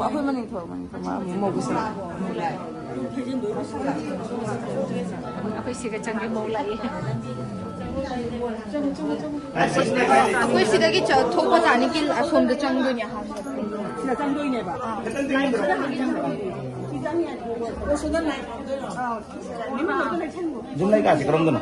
Apa mana itu? Mau bisa. Apa sih kacangnya mulai? Aku sih lagi coba thok tani ki asom de chang do nya ha. Na chang do ne ba. Jumlah kasih kerong tuh.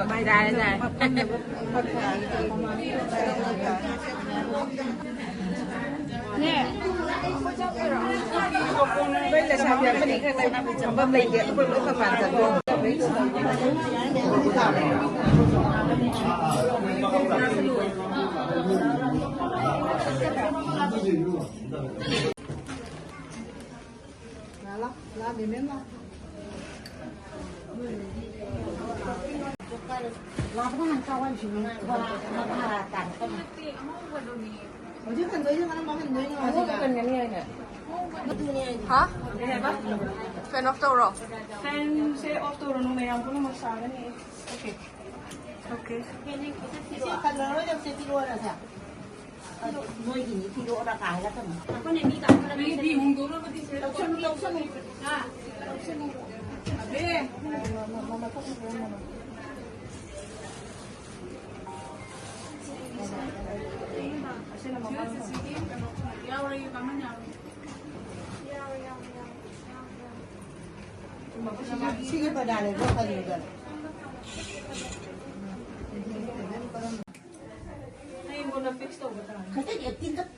Mai đài này. Nè. Bây giờ sao giờ cái này cái này trong bơm lì kìa, bơm lưỡi các bạn giật luôn. Lá, lá, bem mesmo. 老不能早晚去，我怕赶上。我就很多人他们很多人嘛，这个。Ha? Fan of Toro. Fan say of Toro no meron po naman sa akin eh. Okay. Okay. Kalau yang saya kilo ada saya. Noi ini kilo ada kaya kan. Maybe yung Toro pati sir. Abe. Kasi naman ba? Yawa yung kama niya. Sige pa dali, buka niyo dali. Ngayon mo na fix to ba tayo? Kasi tingkat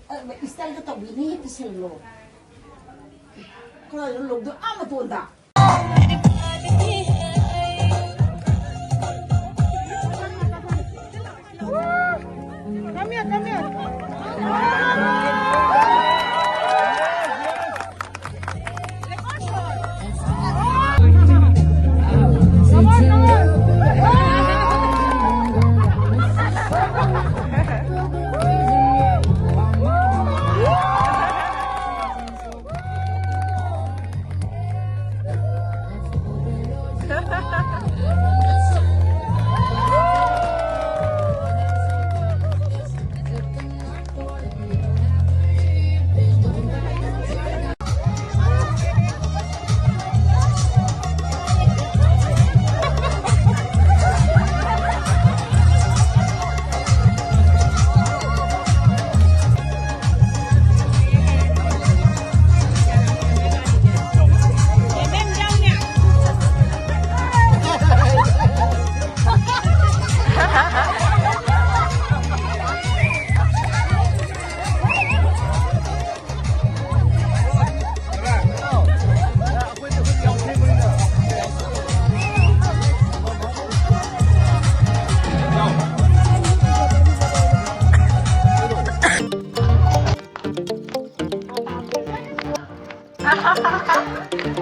style ka to ini itu selo. Kalau lo do amat onda. Come here.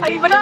Ay, iba na!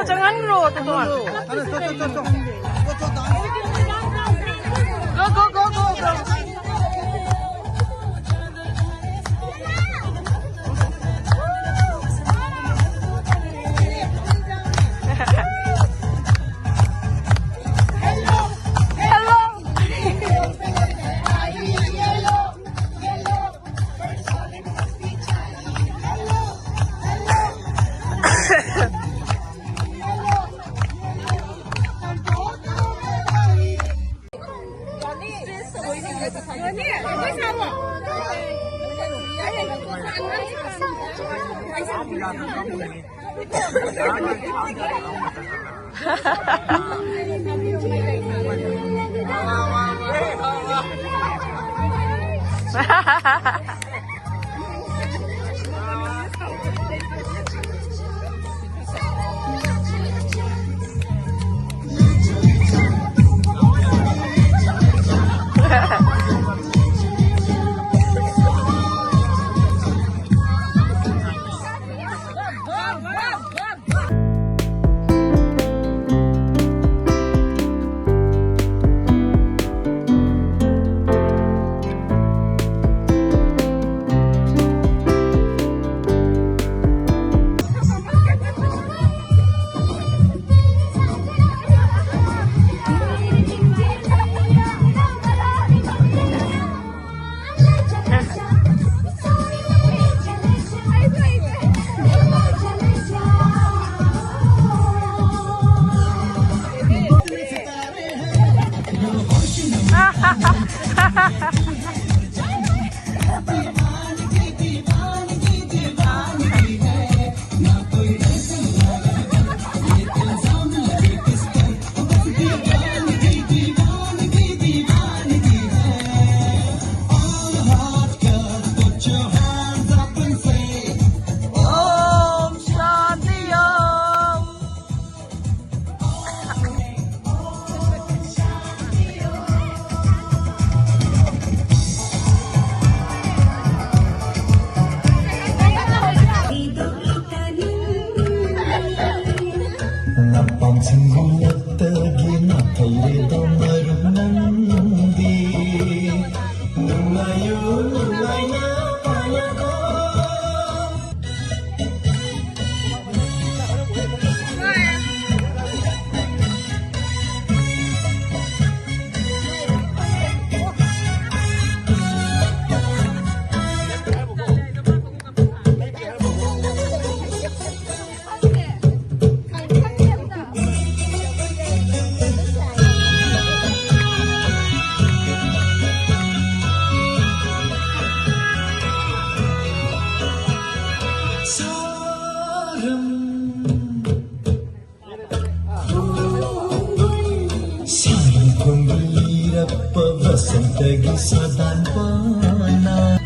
Jangan bro, teman. Go. Om शांति Om. Napam singulata gina kaire domarum nandi Numayu numaya panago Saram Saram kumbulirappa vasantagi sadan pana